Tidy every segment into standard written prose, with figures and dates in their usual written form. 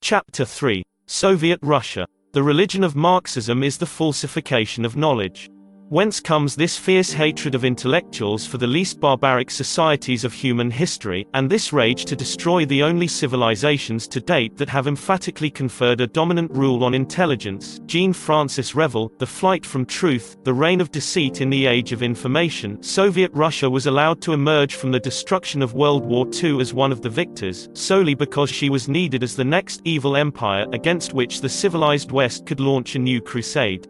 Chapter 3. Soviet Russia. The religion of Marxism is the falsification of knowledge. Whence comes this fierce hatred of intellectuals for the least barbaric societies of human history, and this rage to destroy the only civilizations to date that have emphatically conferred a dominant rule on intelligence? Jean Francis Revel, The Flight from Truth, The Reign of Deceit in the Age of Information. Soviet Russia was allowed to emerge from the destruction of World War II as one of the victors, solely because she was needed as the next evil empire against which the civilized West could launch a new crusade.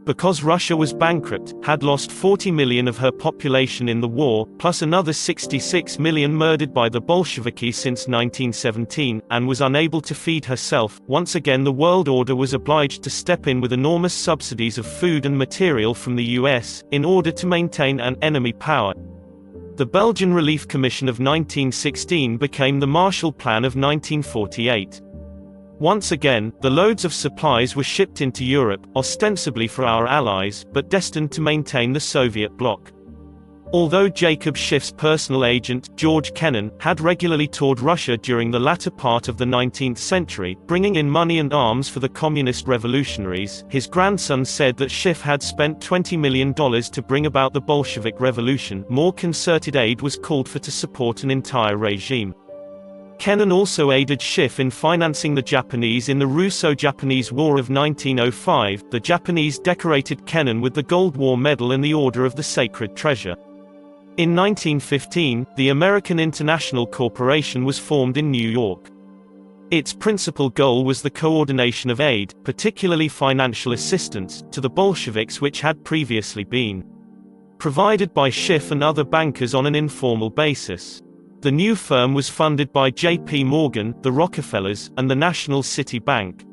Because Russia was bankrupt, had lost 40 million of her population in the war, plus another 66 million murdered by the Bolsheviki since 1917, and was unable to feed herself, once again the world order was obliged to step in with enormous subsidies of food and material from the US, in order to maintain an enemy power. The Belgian Relief Commission of 1916 became the Marshall Plan of 1948. Once again, the loads of supplies were shipped into Europe, ostensibly for our allies, but destined to maintain the Soviet bloc. Although Jacob Schiff's personal agent, George Kennan, had regularly toured Russia during the latter part of the 19th century, bringing in money and arms for the communist revolutionaries, his grandson said that Schiff had spent $20 million to bring about the Bolshevik Revolution. More concerted aid was called for to support an entire regime. Kennan also aided Schiff in financing the Japanese in the Russo-Japanese War of 1905. The Japanese decorated Kennan with the Gold War Medal and the Order of the Sacred Treasure. In 1915, the American International Corporation was formed in New York. Its principal goal was the coordination of aid, particularly financial assistance, to the Bolsheviks, which had previously been provided by Schiff and other bankers on an informal basis. The new firm was funded by J.P. Morgan, the Rockefellers, and the National City Bank.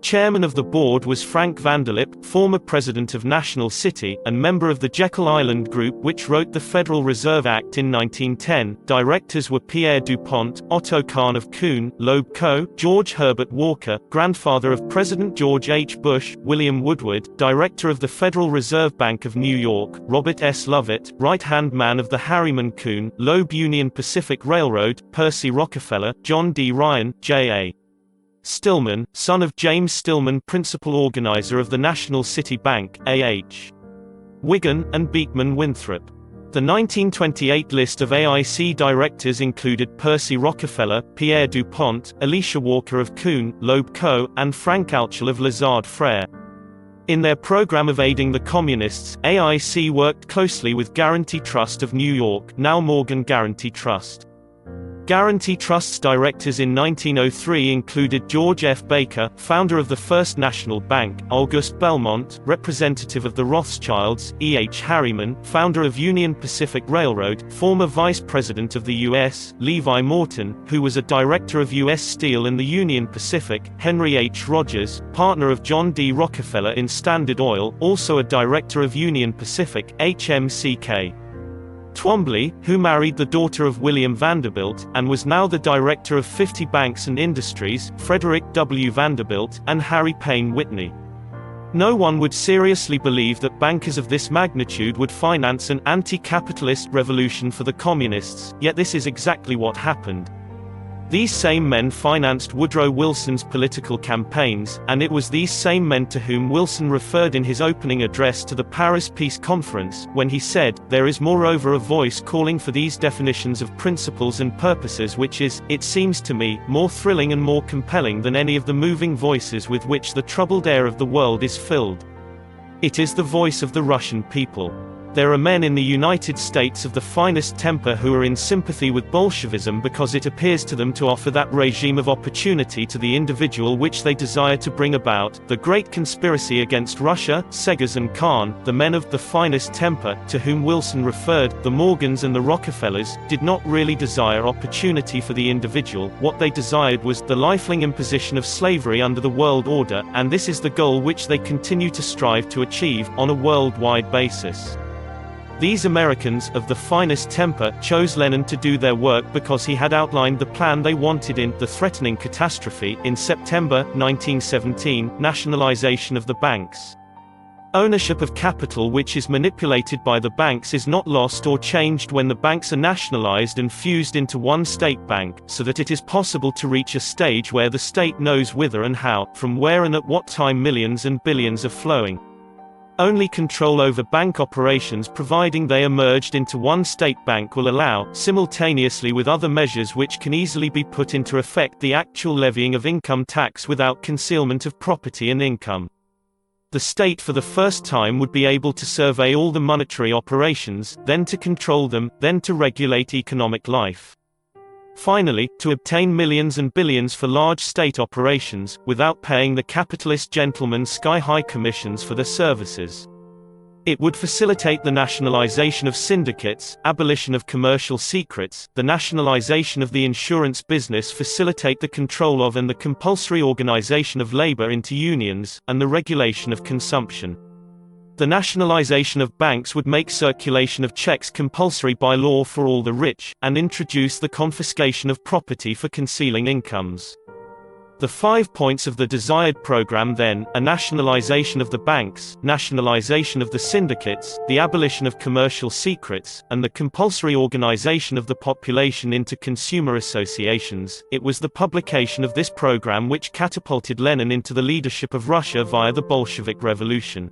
Chairman of the board was Frank Vanderlip, former president of National City, and member of the Jekyll Island Group, which wrote the Federal Reserve Act in 1910. Directors were Pierre DuPont, Otto Kahn of Kuhn, Loeb Co., George Herbert Walker, grandfather of President George H. Bush, William Woodward, director of the Federal Reserve Bank of New York, Robert S. Lovett, right-hand man of the Harriman Kuhn, Loeb Union Pacific Railroad, Percy Rockefeller, John D. Ryan, J.A. Stillman, son of James Stillman, principal organizer of the National City Bank, A.H. Wigan, and Beekman Winthrop. The 1928 list of AIC directors included Percy Rockefeller, Pierre DuPont, Elisha Walker of Kuhn, Loeb Co., and Frank Altschul of Lazard Frères. In their program of aiding the Communists, AIC worked closely with Guaranty Trust of New York, now Morgan Guaranty Trust. Guaranty Trust's directors in 1903 included George F. Baker, founder of the First National Bank, Auguste Belmont, representative of the Rothschilds, E. H. Harriman, founder of Union Pacific Railroad, former vice president of the U.S., Levi Morton, who was a director of U.S. Steel and the Union Pacific, Henry H. Rogers, partner of John D. Rockefeller in Standard Oil, also a director of Union Pacific, HMCK. Twombly, who married the daughter of William Vanderbilt, and was now the director of 50 Banks and Industries, Frederick W. Vanderbilt, and Harry Payne Whitney. No one would seriously believe that bankers of this magnitude would finance an anti-capitalist revolution for the communists, yet this is exactly what happened. These same men financed Woodrow Wilson's political campaigns, and it was these same men to whom Wilson referred in his opening address to the Paris Peace Conference, when he said, "There is moreover a voice calling for these definitions of principles and purposes which is, it seems to me, more thrilling and more compelling than any of the moving voices with which the troubled air of the world is filled. It is the voice of the Russian people. There are men in the United States of the finest temper who are in sympathy with Bolshevism because it appears to them to offer that regime of opportunity to the individual which they desire to bring about. The great conspiracy against Russia, Segers and Kahn, the men of the finest temper, to whom Wilson referred, the Morgans and the Rockefellers, did not really desire opportunity for the individual. What they desired was the lifelong imposition of slavery under the world order, and this is the goal which they continue to strive to achieve, on a worldwide basis. These Americans, of the finest temper, chose Lenin to do their work because he had outlined the plan they wanted in The Threatening Catastrophe, in September 1917, nationalization of the banks. Ownership of capital which is manipulated by the banks is not lost or changed when the banks are nationalized and fused into one state bank, so that it is possible to reach a stage where the state knows whither and how, from where and at what time millions and billions are flowing. Only control over bank operations providing they are merged into one state bank will allow, simultaneously with other measures which can easily be put into effect, the actual levying of income tax without concealment of property and income. The state for the first time would be able to survey all the monetary operations, then to control them, then to regulate economic life. Finally, to obtain millions and billions for large state operations, without paying the capitalist gentlemen sky-high commissions for their services. It would facilitate the nationalization of syndicates, abolition of commercial secrets, the nationalization of the insurance business, facilitate the control of and the compulsory organization of labor into unions, and the regulation of consumption. The nationalization of banks would make circulation of checks compulsory by law for all the rich, and introduce the confiscation of property for concealing incomes. The 5 points of the desired program then, a nationalization of the banks, nationalization of the syndicates, the abolition of commercial secrets, and the compulsory organization of the population into consumer associations. It was the publication of this program which catapulted Lenin into the leadership of Russia via the Bolshevik Revolution.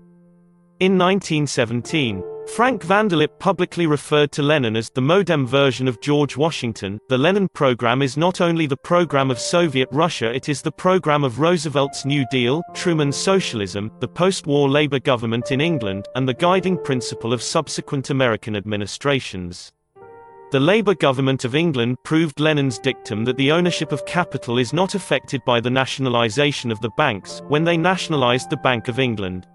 In 1917, Frank Vanderlip publicly referred to Lenin as the modem version of George Washington. The Lenin program is not only the program of Soviet Russia, it is the program of Roosevelt's New Deal, Truman's socialism, the post-war Labour government in England, and the guiding principle of subsequent American administrations. The Labour government of England proved Lenin's dictum that the ownership of capital is not affected by the nationalisation of the banks, when they nationalised the Bank of England.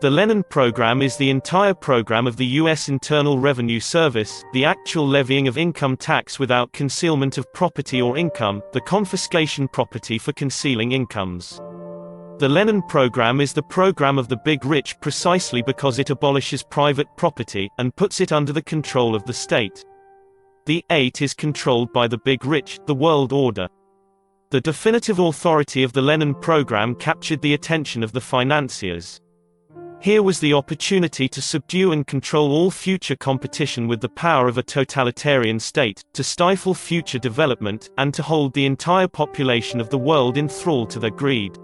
The Lenin program is the entire program of the U.S. Internal Revenue Service, the actual levying of income tax without concealment of property or income, the confiscation property for concealing incomes. The Lenin program is the program of the big rich precisely because it abolishes private property, and puts it under the control of the state. The 8 is controlled by the big rich, the world order. The definitive authority of the Lenin program captured the attention of the financiers. Here was the opportunity to subdue and control all future competition with the power of a totalitarian state, to stifle future development, and to hold the entire population of the world in thrall to their greed.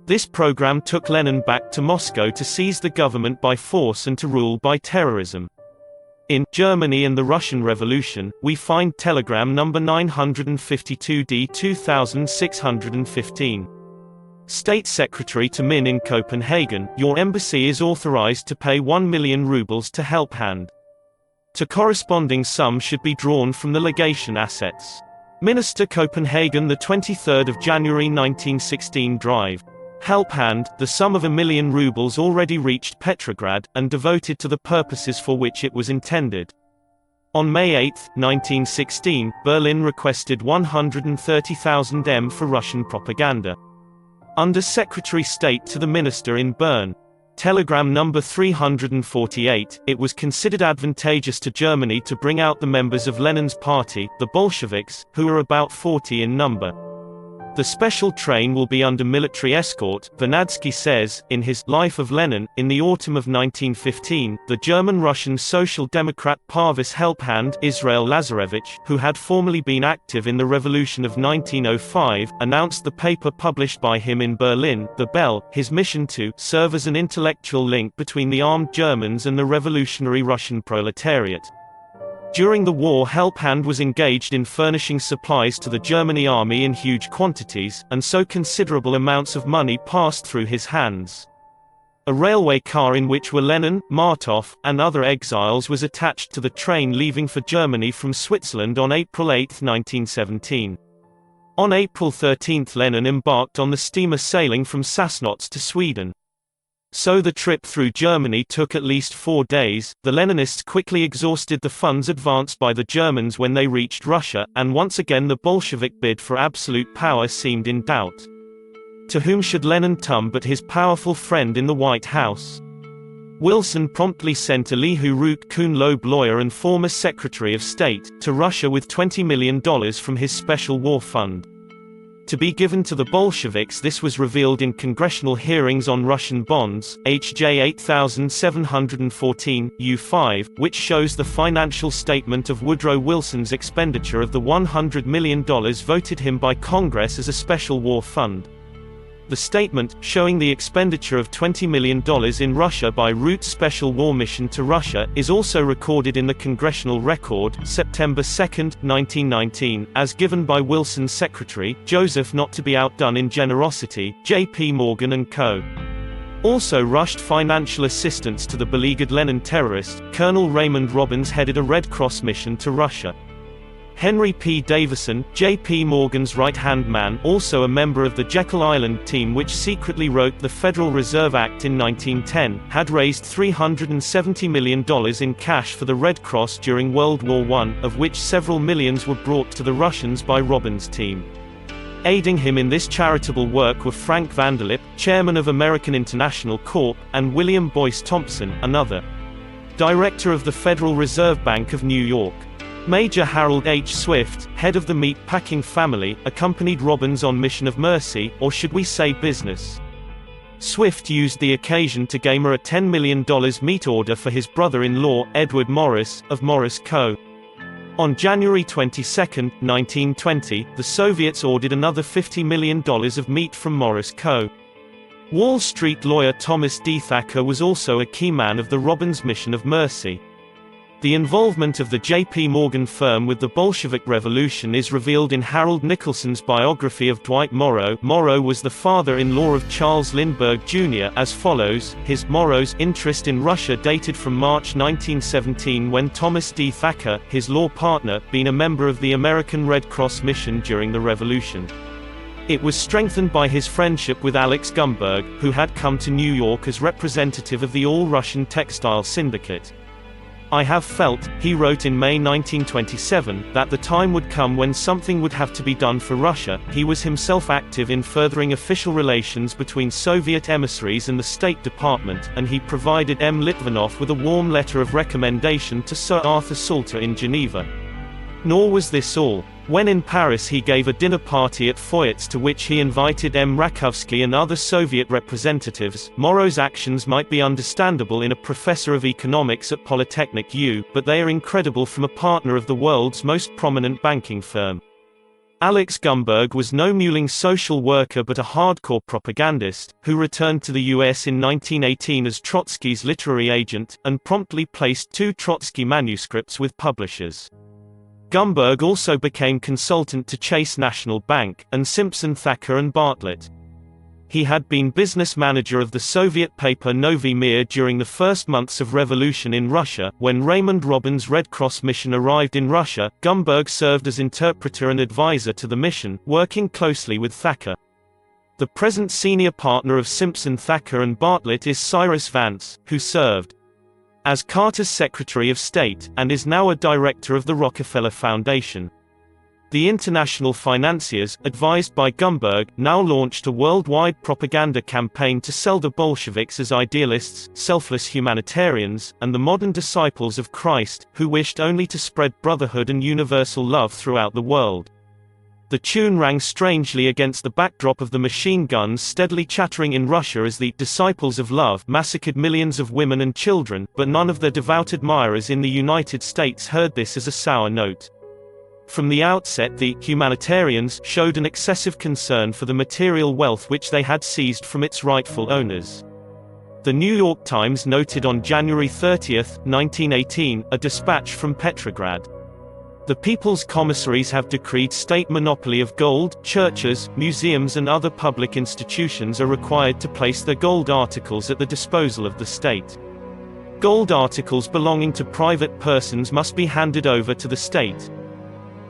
This program took Lenin back to Moscow to seize the government by force and to rule by terrorism. In Germany and the Russian Revolution, we find telegram number 952D 2615. State Secretary to Min in Copenhagen, your embassy is authorized to pay 1 million rubles to help hand. To corresponding sum should be drawn from the legation assets. Minister Copenhagen, the 23rd of January 1916. Drive. Help hand, the sum of 1 million rubles already reached Petrograd, and devoted to the purposes for which it was intended. On May 8, 1916, Berlin requested 130,000 M for Russian propaganda. Under Secretary State to the Minister in Bern. Telegram number 348, it was considered advantageous to Germany to bring out the members of Lenin's party, the Bolsheviks, who are about 40 in number. The special train will be under military escort, Vernadsky says, in his Life of Lenin. In the autumn of 1915, the German-Russian Social Democrat Parvis Helphand Israel Lazarevich, who had formerly been active in the Revolution of 1905, announced the paper published by him in Berlin, The Bell, his mission to serve as an intellectual link between the armed Germans and the revolutionary Russian proletariat. During the war, Helphand was engaged in furnishing supplies to the German army in huge quantities, and so considerable amounts of money passed through his hands. A railway car in which were Lenin, Martov, and other exiles was attached to the train leaving for Germany from Switzerland on April 8, 1917. On April 13, Lenin embarked on the steamer sailing from Sassnitz to Sweden. So the trip through Germany took at least 4 days. The Leninists quickly exhausted the funds advanced by the Germans when they reached Russia, and once again the Bolshevik bid for absolute power seemed in doubt. To whom should Lenin turn but his powerful friend in the White House? Wilson promptly sent Elihu Root Kuhn-Loeb, lawyer and former Secretary of State, to Russia with $20 million from his special war fund. To be given to the Bolsheviks. This was revealed in congressional hearings on Russian bonds, HJ 8714, U5, which shows the financial statement of Woodrow Wilson's expenditure of the $100 million voted him by Congress as a special war fund. The statement, showing the expenditure of $20 million in Russia by Root's Special War Mission to Russia, is also recorded in the Congressional Record, September 2, 1919, as given by Wilson's secretary, Joseph not to be outdone in generosity, J.P. Morgan & Co. Also rushed financial assistance to the beleaguered Lenin terrorist. Colonel Raymond Robbins headed a Red Cross mission to Russia. Henry P. Davison, J.P. Morgan's right-hand man, also a member of the Jekyll Island team which secretly wrote the Federal Reserve Act in 1910, had raised $370 million in cash for the Red Cross during World War I, of which several millions were brought to the Russians by Robbins' team. Aiding him in this charitable work were Frank Vanderlip, chairman of American International Corp., and William Boyce Thompson, another director of the Federal Reserve Bank of New York. Major Harold H. Swift, head of the meat-packing family, accompanied Robbins on mission of mercy, or should we say business. Swift used the occasion to gamer a $10 million meat order for his brother-in-law, Edward Morris, of Morris Co. On January 22, 1920, the Soviets ordered another $50 million of meat from Morris Co. Wall Street lawyer Thomas D. Thacker was also a key man of the Robbins mission of mercy. The involvement of the J.P. Morgan firm with the Bolshevik Revolution is revealed in Harold Nicholson's biography of Dwight Morrow. Morrow was the father-in-law of Charles Lindbergh Jr. as follows: his Morrow's interest in Russia dated from March 1917 when Thomas D. Thacker, his law partner, been a member of the American Red Cross mission during the Revolution. It was strengthened by his friendship with Alex Gumberg, who had come to New York as representative of the All-Russian Textile Syndicate. I have felt, he wrote in May 1927, that the time would come when something would have to be done for Russia. He was himself active in furthering official relations between Soviet emissaries and the State Department, and he provided M. Litvinov with a warm letter of recommendation to Sir Arthur Salter in Geneva. Nor was this all. When in Paris he gave a dinner party at Foyot's to which he invited M. Rakovsky and other Soviet representatives. Morrow's actions might be understandable in a professor of economics at Polytechnic U, but they are incredible from a partner of the world's most prominent banking firm. Alex Gumberg was no mulling social worker but a hardcore propagandist, who returned to the U.S. in 1918 as Trotsky's literary agent, and promptly placed 2 Trotsky manuscripts with publishers. Gumberg also became consultant to Chase National Bank, and Simpson Thacker and Bartlett. He had been business manager of the Soviet paper Novy Mir during the first months of revolution in Russia. When Raymond Robbins' Red Cross mission arrived in Russia, Gumberg served as interpreter and advisor to the mission, working closely with Thacker. The present senior partner of Simpson Thacker and Bartlett is Cyrus Vance, who served as Carter's Secretary of State, and is now a director of the Rockefeller Foundation. The international financiers, advised by Gumberg, now launched a worldwide propaganda campaign to sell the Bolsheviks as idealists, selfless humanitarians, and the modern disciples of Christ, who wished only to spread brotherhood and universal love throughout the world. The tune rang strangely against the backdrop of the machine guns steadily chattering in Russia as the "Disciples of Love" massacred millions of women and children, but none of their devout admirers in the United States heard this as a sour note. From the outset, the humanitarians showed an excessive concern for the material wealth which they had seized from its rightful owners. The New York Times noted on January 30, 1918, a dispatch from Petrograd. The People's Commissaries have decreed state monopoly of gold. Churches, museums and other public institutions are required to place their gold articles at the disposal of the state. Gold articles belonging to private persons must be handed over to the state.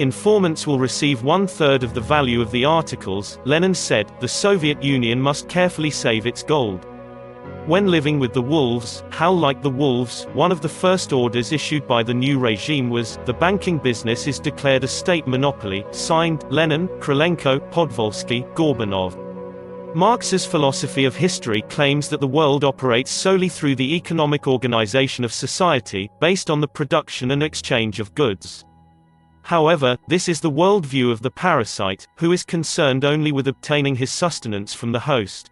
Informants will receive 1/3 of the value of the articles. Lenin said, the Soviet Union must carefully save its gold. When living with the wolves, howl like the wolves. One of the first orders issued by the new regime was, the banking business is declared a state monopoly, signed, Lenin, Krylenko, Podvolsky, Gorbanov. Marx's philosophy of history claims that the world operates solely through the economic organization of society, based on the production and exchange of goods. However, this is the worldview of the parasite, who is concerned only with obtaining his sustenance from the host.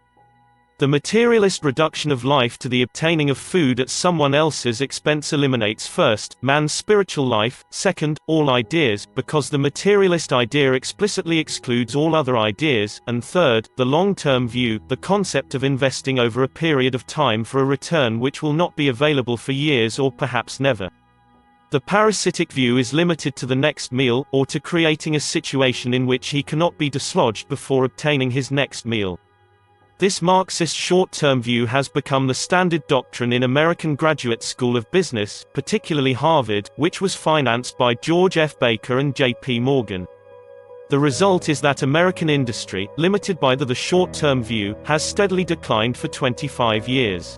The materialist reduction of life to the obtaining of food at someone else's expense eliminates first, man's spiritual life, second, all ideas, because the materialist idea explicitly excludes all other ideas, and third, the long-term view, the concept of investing over a period of time for a return which will not be available for years or perhaps never. The parasitic view is limited to the next meal, or to creating a situation in which he cannot be dislodged before obtaining his next meal. This Marxist short-term view has become the standard doctrine in American Graduate School of Business, particularly Harvard, which was financed by George F. Baker and J.P. Morgan. The result is that American industry, limited by the short-term view, has steadily declined for 25 years.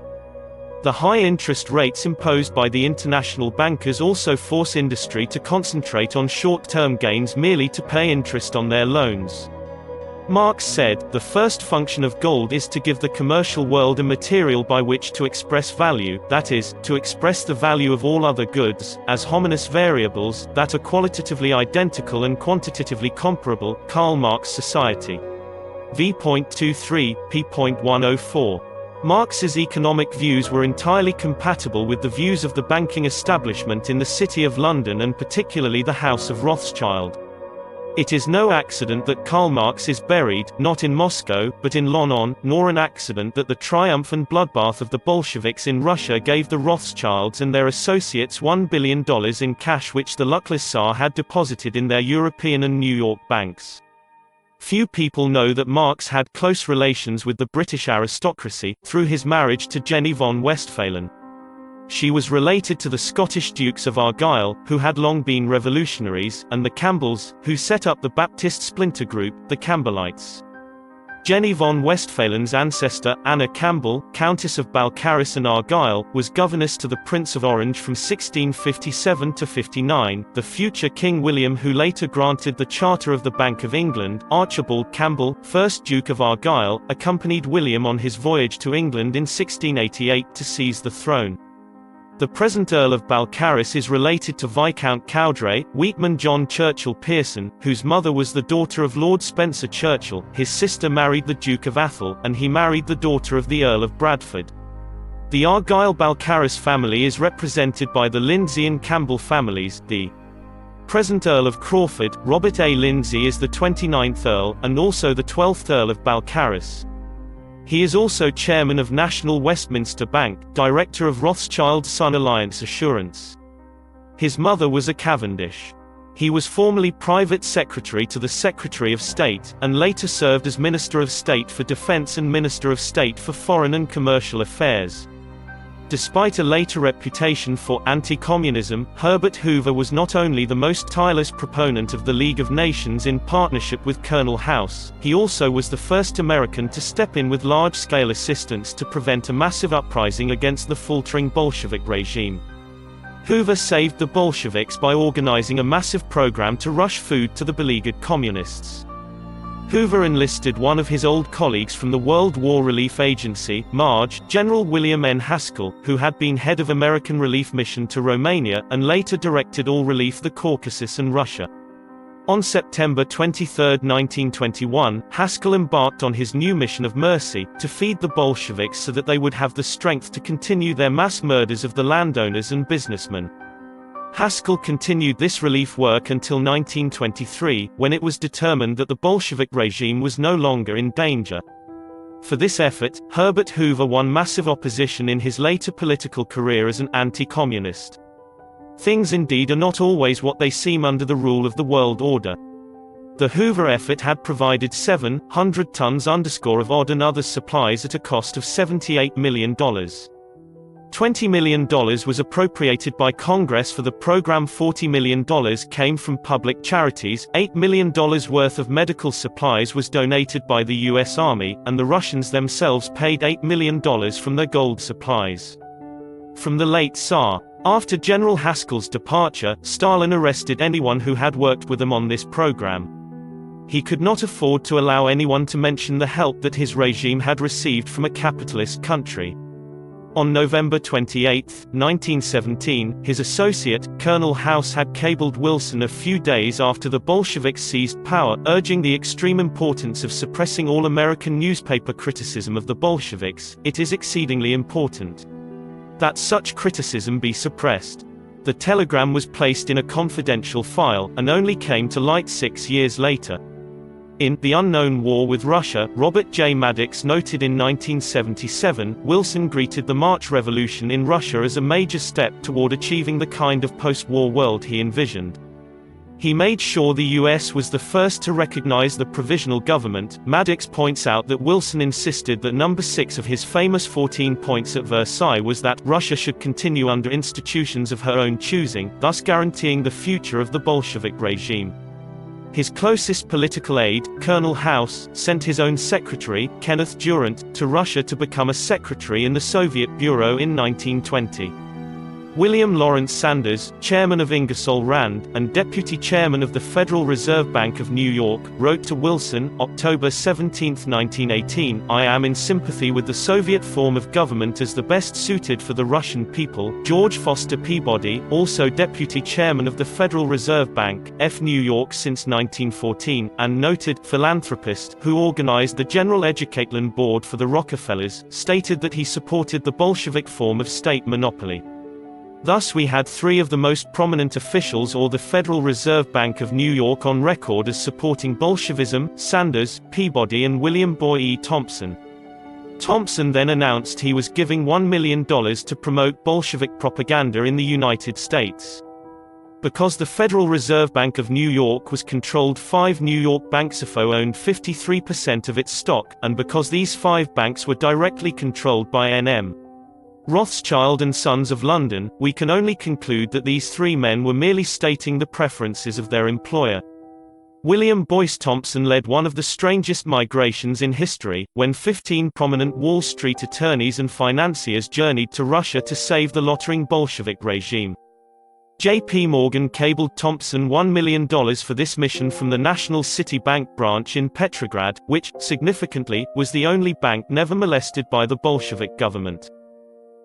The high interest rates imposed by the international bankers also force industry to concentrate on short-term gains merely to pay interest on their loans. Marx said, "The first function of gold is to give the commercial world a material by which to express value, that is, to express the value of all other goods, as homogeneous variables, that are qualitatively identical and quantitatively comparable." Karl Marx Society. v.23, p.104. Marx's economic views were entirely compatible with the views of the banking establishment in the City of London and particularly the House of Rothschild. It is no accident that Karl Marx is buried, not in Moscow, but in London, nor an accident that the triumph and bloodbath of the Bolsheviks in Russia gave the Rothschilds and their associates $1 billion in cash which the luckless Tsar had deposited in their European and New York banks. Few people know that Marx had close relations with the British aristocracy, through his marriage to Jenny von Westphalen. She was related to the Scottish Dukes of Argyll, who had long been revolutionaries, and the Campbells, who set up the Baptist splinter group, the Campbellites. Jenny von Westphalen's ancestor, Anna Campbell, Countess of Balcarres and Argyll, was governess to the Prince of Orange from 1657 to 59. The future King William, who later granted the Charter of the Bank of England, Archibald Campbell, 1st Duke of Argyll, accompanied William on his voyage to England in 1688 to seize the throne. The present Earl of Balcarres is related to Viscount Cowdray, Wheatman John Churchill Pearson, whose mother was the daughter of Lord Spencer Churchill. His sister married the Duke of Athol, and he married the daughter of the Earl of Bradford. The Argyll-Balcarres family is represented by the Lindsay and Campbell families. The present Earl of Crawford, Robert A. Lindsay, is the 29th Earl, and also the 12th Earl of Balcarres. He is also chairman of National Westminster Bank, director of Rothschild Sun Alliance Assurance. His mother was a Cavendish. He was formerly private secretary to the Secretary of State, and later served as Minister of State for Defense and Minister of State for Foreign and Commercial Affairs. Despite a later reputation for anti-communism, Herbert Hoover was not only the most tireless proponent of the League of Nations in partnership with Colonel House, he also was the first American to step in with large-scale assistance to prevent a massive uprising against the faltering Bolshevik regime. Hoover saved the Bolsheviks by organizing a massive program to rush food to the beleaguered communists. Hoover enlisted one of his old colleagues from the World War Relief Agency, MARGE, General William N. Haskell, who had been head of American Relief Mission to Romania, and later directed all relief the Caucasus and Russia. On September 23, 1921, Haskell embarked on his new mission of mercy, to feed the Bolsheviks so that they would have the strength to continue their mass murders of the landowners and businessmen. Haskell continued this relief work until 1923, when it was determined that the Bolshevik regime was no longer in danger. For this effort, Herbert Hoover won massive opposition in his later political career as an anti-communist. Things indeed are not always what they seem under the rule of the world order. The Hoover effort had provided 700 tons of odd and other supplies at a cost of $78 million. $20 million was appropriated by Congress for the program. $40 million came from public charities, $8 million worth of medical supplies was donated by the U.S. Army, and the Russians themselves paid $8 million from their gold supplies. From the late Tsar. After General Haskell's departure, Stalin arrested anyone who had worked with him on this program. He could not afford to allow anyone to mention the help that his regime had received from a capitalist country. On November 28, 1917, his associate, Colonel House had cabled Wilson a few days after the Bolsheviks seized power, urging the extreme importance of suppressing all American newspaper criticism of the Bolsheviks. It is exceedingly important that such criticism be suppressed. The telegram was placed in a confidential file, and only came to light 6 years later. In The Unknown War with Russia, Robert J. Maddox noted in 1977, Wilson greeted the March Revolution in Russia as a major step toward achieving the kind of post-war world he envisioned. He made sure the U.S. was the first to recognize the provisional government. Maddox points out that Wilson insisted that number 6 of his famous 14 points at Versailles was that Russia should continue under institutions of her own choosing, thus guaranteeing the future of the Bolshevik regime. His closest political aide, Colonel House, sent his own secretary, Kenneth Durant, to Russia to become a secretary in the Soviet Bureau in 1920. William Lawrence Sanders, chairman of Ingersoll Rand, and deputy chairman of the Federal Reserve Bank of New York, wrote to Wilson, October 17, 1918, "I am in sympathy with the Soviet form of government as the best suited for the Russian people." George Foster Peabody, also deputy chairman of the Federal Reserve Bank, New York since 1914, and noted philanthropist, who organized the General Education Board for the Rockefellers, stated that he supported the Bolshevik form of state monopoly. Thus we had 3 of the most prominent officials of the Federal Reserve Bank of New York on record as supporting Bolshevism: Sanders, Peabody and William Boy E. Thompson. Thompson then announced he was giving $1 million to promote Bolshevik propaganda in the United States. Because the Federal Reserve Bank of New York was controlled, 5 New York banks owned 53% of its stock, and because these 5 banks were directly controlled by N.M. Rothschild and Sons of London, we can only conclude that these 3 men were merely stating the preferences of their employer. William Boyce Thompson led one of the strangest migrations in history, when 15 prominent Wall Street attorneys and financiers journeyed to Russia to save the lottering Bolshevik regime. J.P. Morgan cabled Thompson $1 million for this mission from the National City Bank branch in Petrograd, which, significantly, was the only bank never molested by the Bolshevik government.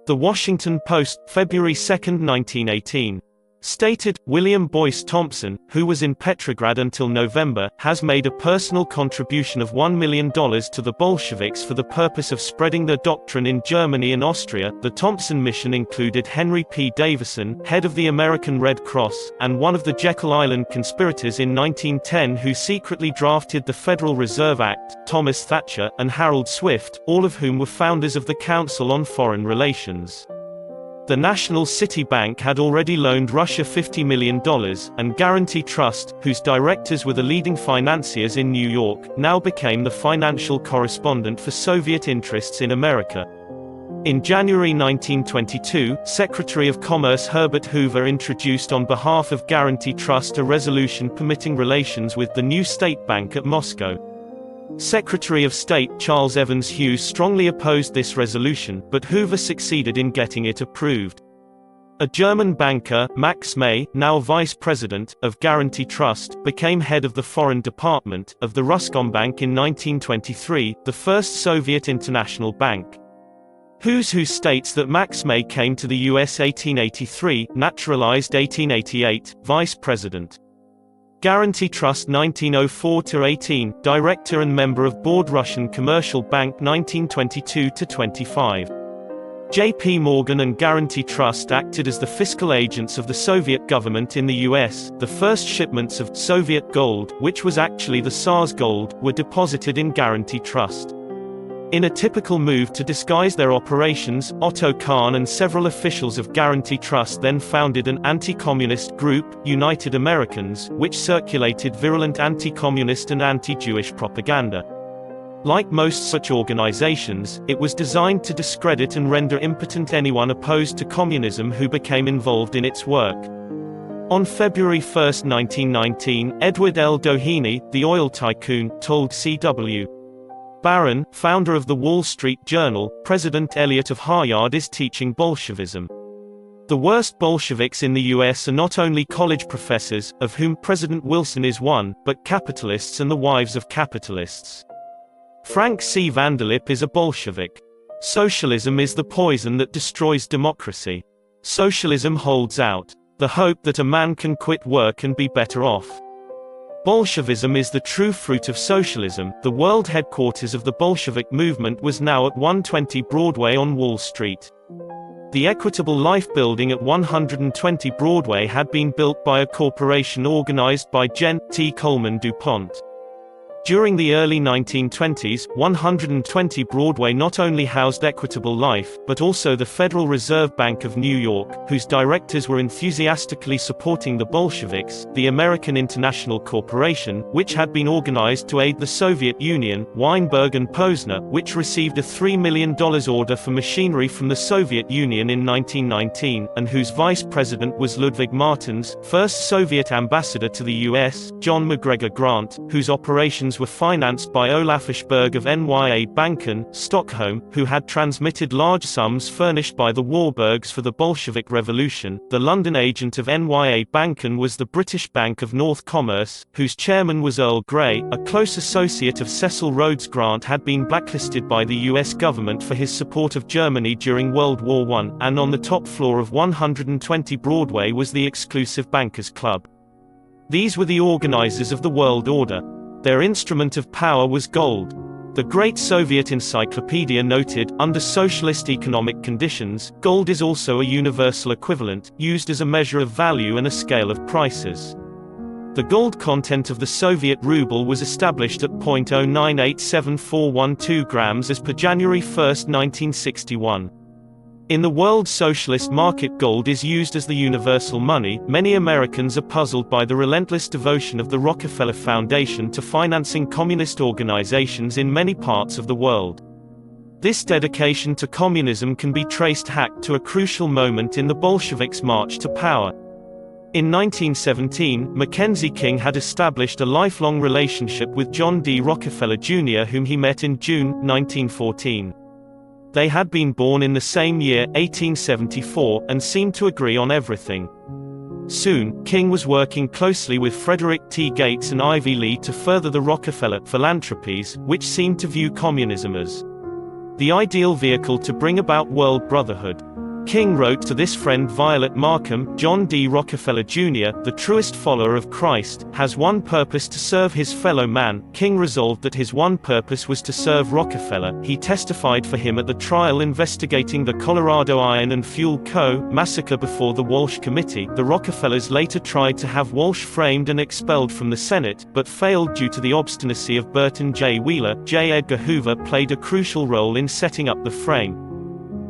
The Washington Post, February 2, 1918, stated, William Boyce Thompson, who was in Petrograd until November, has made a personal contribution of $1 million to the Bolsheviks for the purpose of spreading their doctrine in Germany and Austria. The Thompson mission included Henry P. Davison, head of the American Red Cross, and one of the Jekyll Island conspirators in 1910 who secretly drafted the Federal Reserve Act, Thomas Thatcher, and Harold Swift, all of whom were founders of the Council on Foreign Relations. The National City Bank had already loaned Russia $50 million, and Guarantee Trust, whose directors were the leading financiers in New York, now became the financial correspondent for Soviet interests in America. In January 1922, Secretary of Commerce Herbert Hoover introduced on behalf of Guarantee Trust a resolution permitting relations with the new state bank at Moscow. Secretary of State Charles Evans Hughes strongly opposed this resolution, but Hoover succeeded in getting it approved. A German banker, Max May, now vice president of Guarantee Trust, became head of the foreign department of the Ruscombank in 1923, the first Soviet international bank. Who states that Max May came to the U.S. 1883, naturalized 1888, vice president. Guarantee Trust 1904–18, director and member of board Russian Commercial Bank 1922–25. J.P. Morgan and Guarantee Trust acted as the fiscal agents of the Soviet government in the U.S. The first shipments of Soviet gold, which was actually the Tsar's gold, were deposited in Guarantee Trust. In a typical move to disguise their operations, Otto Kahn and several officials of Guarantee Trust then founded an anti-communist group, United Americans, which circulated virulent anti-communist and anti-Jewish propaganda. Like most such organizations, it was designed to discredit and render impotent anyone opposed to communism who became involved in its work. On February 1, 1919, Edward L. Doheny, the oil tycoon, told C.W. Barron, founder of the Wall Street Journal, President Eliot of Harvard is teaching Bolshevism. The worst Bolsheviks in the U.S. are not only college professors, of whom President Wilson is one, but capitalists and the wives of capitalists. Frank C. Vanderlip is a Bolshevik. Socialism is the poison that destroys democracy. Socialism holds out the hope that a man can quit work and be better off. Bolshevism is the true fruit of socialism. The world headquarters of the Bolshevik movement was now at 120 Broadway on Wall Street. The Equitable Life building at 120 Broadway had been built by a corporation organized by Gen. T. Coleman DuPont. During the early 1920s, 120 Broadway not only housed Equitable Life, but also the Federal Reserve Bank of New York, whose directors were enthusiastically supporting the Bolsheviks, the American International Corporation, which had been organized to aid the Soviet Union, Weinberg and Posner, which received a $3 million order for machinery from the Soviet Union in 1919, and whose vice president was Ludwig Martens, first Soviet ambassador to the U.S., John McGregor Grant, whose operations were financed by Olaf Ashberg of NYA Banken, Stockholm, who had transmitted large sums furnished by the Warburgs for the Bolshevik Revolution. The London agent of NYA Banken was the British Bank of North Commerce, whose chairman was Earl Grey. A close associate of Cecil Rhodes. Grant had been blacklisted by the US government for his support of Germany during World War I, and on the top floor of 120 Broadway was the exclusive Bankers Club. These were the organizers of the world order. Their instrument of power was gold. The Great Soviet Encyclopedia noted, under socialist economic conditions, gold is also a universal equivalent, used as a measure of value and a scale of prices. The gold content of the Soviet ruble was established at 0.0987412 grams as per January 1, 1961. In the world socialist market, gold is used as the universal money. Many Americans are puzzled by the relentless devotion of the Rockefeller Foundation to financing communist organizations in many parts of the world. This dedication to communism can be traced back to a crucial moment in the Bolsheviks' march to power. In 1917, Mackenzie King had established a lifelong relationship with John D. Rockefeller Jr., whom he met in June 1914. They had been born in the same year, 1874, and seemed to agree on everything. Soon, King was working closely with Frederick T. Gates and Ivy Lee to further the Rockefeller philanthropies, which seemed to view communism as the ideal vehicle to bring about world brotherhood. King wrote to this friend Violet Markham, John D. Rockefeller Jr., the truest follower of Christ, has one purpose: to serve his fellow man. King resolved that his one purpose was to serve Rockefeller. He testified for him at the trial investigating the Colorado Iron and Fuel Co. massacre before the Walsh Committee. The Rockefellers later tried to have Walsh framed and expelled from the Senate, but failed due to the obstinacy of Burton J. Wheeler. J. Edgar Hoover played a crucial role in setting up the frame.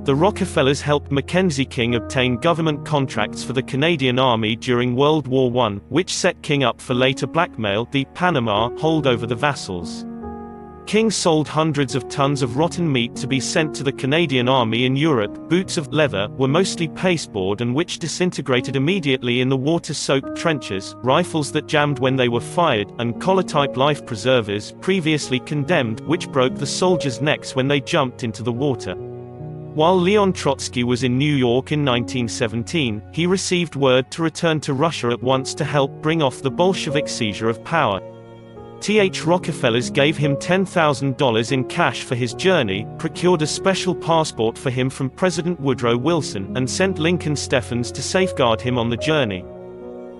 The Rockefellers helped Mackenzie King obtain government contracts for the Canadian Army during World War I, which set King up for later blackmail, the Panama hold over the vassals. King sold hundreds of tons of rotten meat to be sent to the Canadian Army in Europe. Boots of leather were mostly pasteboard and which disintegrated immediately in the water-soaked trenches, rifles that jammed when they were fired, and collar-type life preservers, previously condemned, which broke the soldiers' necks when they jumped into the water. While Leon Trotsky was in New York in 1917, he received word to return to Russia at once to help bring off the Bolshevik seizure of power. T.H. Rockefellers gave him $10,000 in cash for his journey, procured a special passport for him from President Woodrow Wilson, and sent Lincoln Steffens to safeguard him on the journey.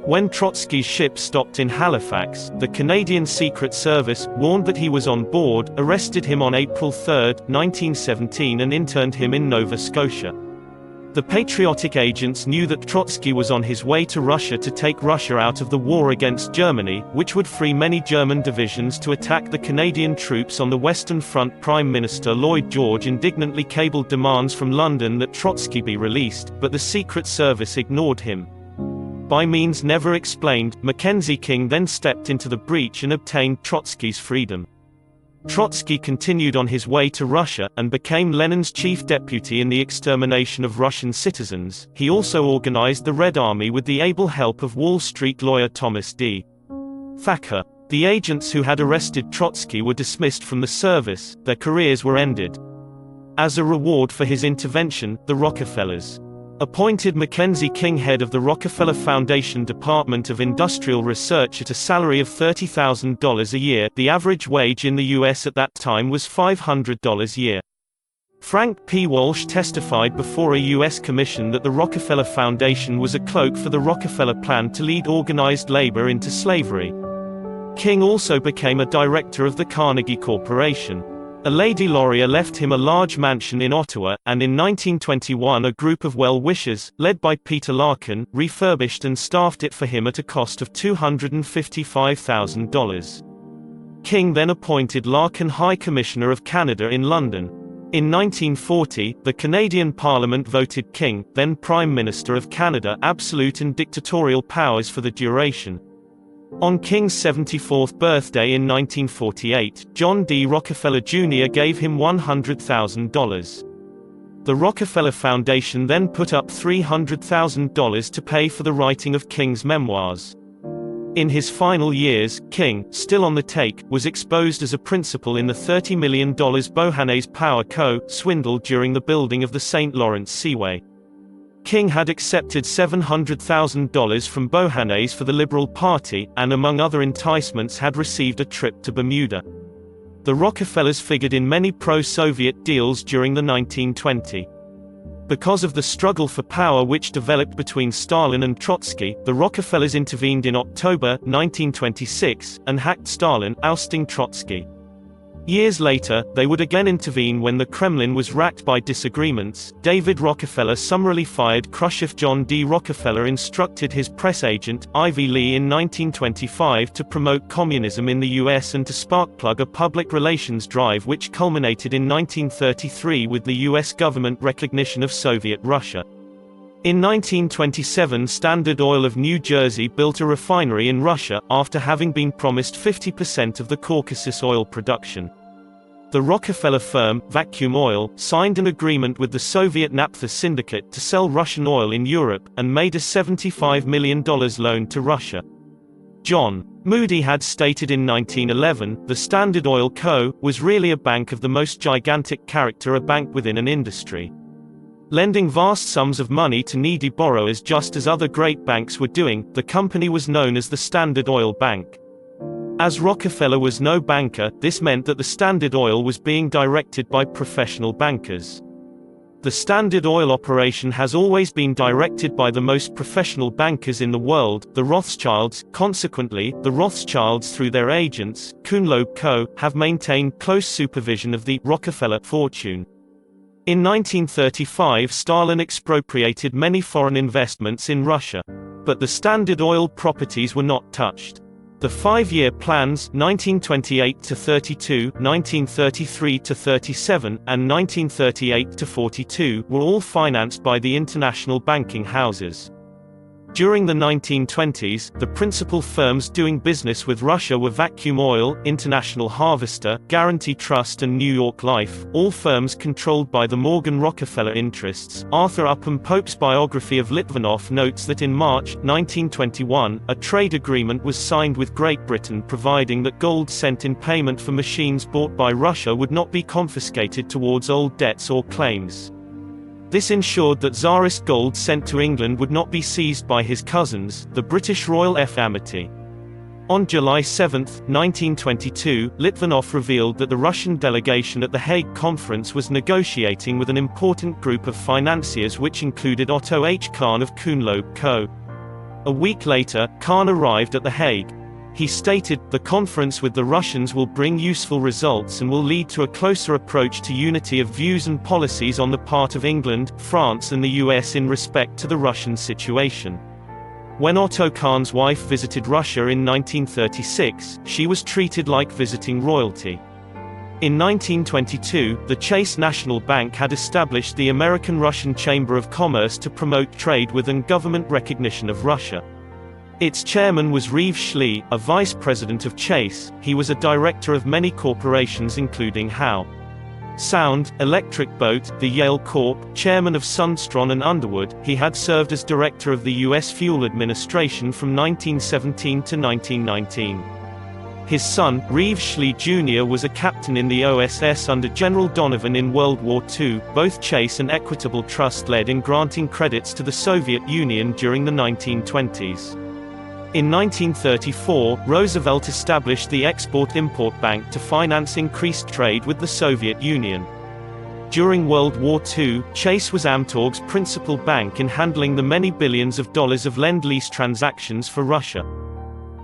When Trotsky's ship stopped in Halifax, the Canadian Secret Service, warned that he was on board, arrested him on April 3, 1917 and interned him in Nova Scotia. The patriotic agents knew that Trotsky was on his way to Russia to take Russia out of the war against Germany, which would free many German divisions to attack the Canadian troops on the Western Front. Prime Minister Lloyd George indignantly cabled demands from London that Trotsky be released, but the Secret Service ignored him. By means never explained, Mackenzie King then stepped into the breach and obtained Trotsky's freedom. Trotsky continued on his way to Russia, and became Lenin's chief deputy in the extermination of Russian citizens. He also organized the Red Army with the able help of Wall Street lawyer Thomas D. Thacker. The agents who had arrested Trotsky were dismissed from the service, their careers were ended. As a reward for his intervention, the Rockefellers appointed Mackenzie King head of the Rockefeller Foundation Department of Industrial Research at a salary of $30,000 a year. The average wage in the U.S. at that time was $500 a year. Frank P. Walsh testified before a U.S. commission that the Rockefeller Foundation was a cloak for the Rockefeller plan to lead organized labor into slavery. King also became a director of the Carnegie Corporation. A Lady Laurier left him a large mansion in Ottawa, and in 1921 a group of well-wishers, led by Peter Larkin, refurbished and staffed it for him at a cost of $255,000. King then appointed Larkin High Commissioner of Canada in London. In 1940, the Canadian Parliament voted King, then Prime Minister of Canada, absolute and dictatorial powers for the duration. On King's 74th birthday in 1948, John D. Rockefeller Jr. gave him $100,000. The Rockefeller Foundation then put up $300,000 to pay for the writing of King's memoirs. In his final years, King, still on the take, was exposed as a principal in the $30 million Bohannes Power Co. swindle during the building of the St. Lawrence Seaway. King had accepted $700,000 from Bohannes for the Liberal Party, and among other enticements had received a trip to Bermuda. The Rockefellers figured in many pro-Soviet deals during the 1920s. Because of the struggle for power which developed between Stalin and Trotsky, the Rockefellers intervened in October 1926, and hacked Stalin, ousting Trotsky. Years later, they would again intervene when the Kremlin was racked by disagreements. David Rockefeller summarily fired Khrushchev. John D. Rockefeller instructed his press agent, Ivy Lee, in 1925 to promote communism in the U.S. and to sparkplug a public relations drive which culminated in 1933 with the U.S. government recognition of Soviet Russia. In 1927, Standard Oil of New Jersey built a refinery in Russia, after having been promised 50% of the Caucasus oil production. The Rockefeller firm, Vacuum Oil, signed an agreement with the Soviet Naphtha Syndicate to sell Russian oil in Europe, and made a $75 million loan to Russia. John Moody had stated in 1911, the Standard Oil Co. was really a bank of the most gigantic character, a bank within an industry. Lending vast sums of money to needy borrowers just as other great banks were doing, the company was known as the Standard Oil Bank. As Rockefeller was no banker, this meant that the Standard Oil was being directed by professional bankers. The Standard Oil operation has always been directed by the most professional bankers in the world, the Rothschilds. Consequently, the Rothschilds, through their agents, Kuhn-Loeb Co., have maintained close supervision of the Rockefeller fortune. In 1935, Stalin expropriated many foreign investments in Russia. But the Standard Oil properties were not touched. The five-year plans, 1928–32, 1933–37, and 1938–42, were all financed by the international banking houses. During the 1920s, the principal firms doing business with Russia were Vacuum Oil, International Harvester, Guarantee Trust and New York Life, all firms controlled by the Morgan Rockefeller interests. Arthur Upham Pope's biography of Litvinov notes that in March 1921, a trade agreement was signed with Great Britain providing that gold sent in payment for machines bought by Russia would not be confiscated towards old debts or claims. This ensured that Tsarist gold sent to England would not be seized by his cousins, the British Royal Amity. On July 7, 1922, Litvinov revealed that the Russian delegation at the Hague Conference was negotiating with an important group of financiers which included Otto H. Kahn of Kuhn-Loeb Co. A week later, Kahn arrived at The Hague. He stated, "The conference with the Russians will bring useful results and will lead to a closer approach to unity of views and policies on the part of England, France and the US in respect to the Russian situation." When Otto Kahn's wife visited Russia in 1936, she was treated like visiting royalty. In 1922, the Chase National Bank had established the American-Russian Chamber of Commerce to promote trade with and government recognition of Russia. Its chairman was Reeve Schley, a vice president of Chase. He was a director of many corporations including Howe Sound, Electric Boat, the Yale Corp., chairman of Sundstrom and Underwood. He had served as director of the U.S. Fuel Administration from 1917 to 1919. His son, Reeve Schley Jr. was a captain in the OSS under General Donovan in World War II. Both Chase and Equitable Trust led in granting credits to the Soviet Union during the 1920s. In 1934, Roosevelt established the Export-Import Bank to finance increased trade with the Soviet Union. During World War II, Chase was Amtorg's principal bank in handling the many billions of dollars of Lend-Lease transactions for Russia.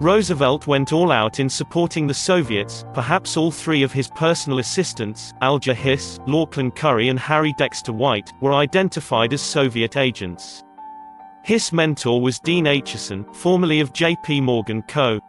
Roosevelt went all out in supporting the Soviets. Perhaps all three of his personal assistants, Alger Hiss, Lachlan Curry and Harry Dexter White, were identified as Soviet agents. Hiss' mentor was Dean Acheson, formerly of J.P. Morgan Co.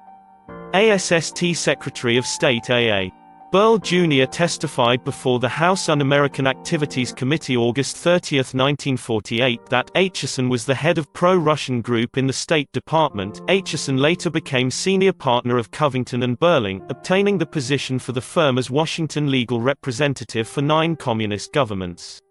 ASST Secretary of State A.A. Burl Jr. testified before the House Un-American Activities Committee August 30, 1948 that Acheson was the head of pro-Russian group in the State Department. Acheson later became senior partner of Covington and Burling, obtaining the position for the firm as Washington legal representative for 9 communist governments.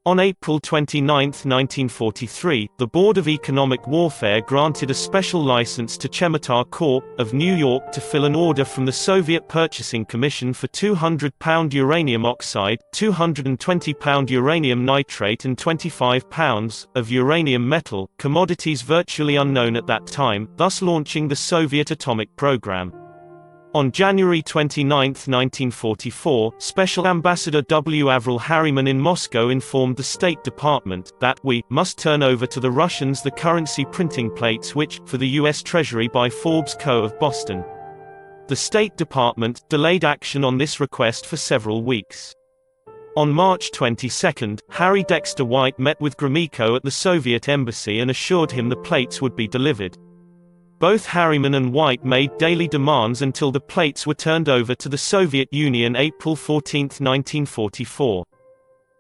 On April 29, 1943, the Board of Economic Warfare granted a special license to Chemotar Corp. Of New York to fill an order from the Soviet Purchasing Commission for 200-pound uranium oxide, 220-pound uranium nitrate and 25 pounds of uranium metal, commodities virtually unknown at that time, thus launching the Soviet atomic program. On January 29, 1944, Special Ambassador W. Avril Harriman in Moscow informed the State Department that we must turn over to the Russians the currency printing plates which, for the U.S. Treasury by Forbes Co. of Boston. The State Department delayed action on this request for several weeks. On March 22, Harry Dexter White met with Gromyko at the Soviet embassy and assured him the plates would be delivered. Both Harriman and White made daily demands until the plates were turned over to the Soviet Union April 14, 1944.